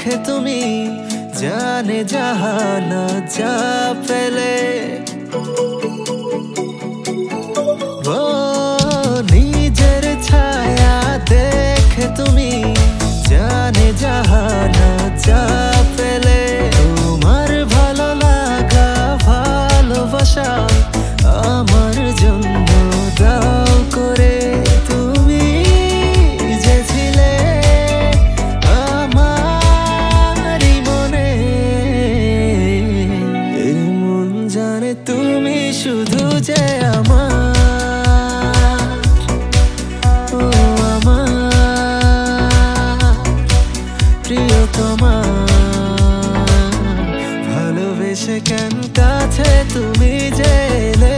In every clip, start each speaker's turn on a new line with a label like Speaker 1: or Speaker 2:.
Speaker 1: দেখে তুমি জানে জাহান যা পেলে ও নিজের ছায়া দেখে তুমি জানে জাহান যা পেলে তোমার ভালো লাগা ভালোবাসা আমার জন্য দাও করে তুমি যে ছিলে আমারই মনে এই মন জানে তুমি শুধু যে আমার প্রিয়তমা ভালোবেসে কেন কাছে তুমি যে এলে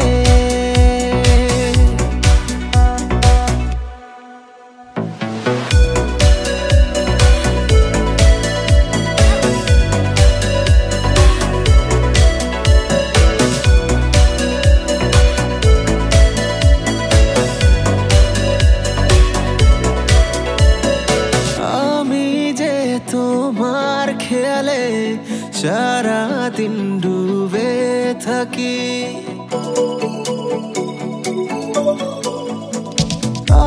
Speaker 1: তোমার খেয়ালে সারা দিন ডুবে থাকি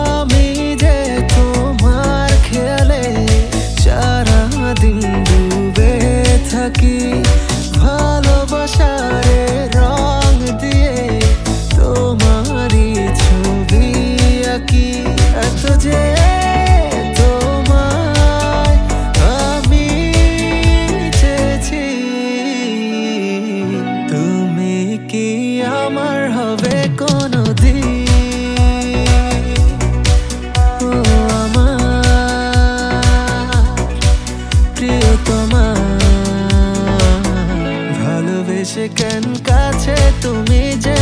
Speaker 1: আমি যে তোমার খেয়ালে সারা দিন ডুবে থাকি ভালোবাসারে রং দিয়ে তোমারই ছবি আঁকি এত যে আমার হবে কোনদিন ও আমার প্রিয়তমা ভালোবেসে কেন কাছে তুমি যে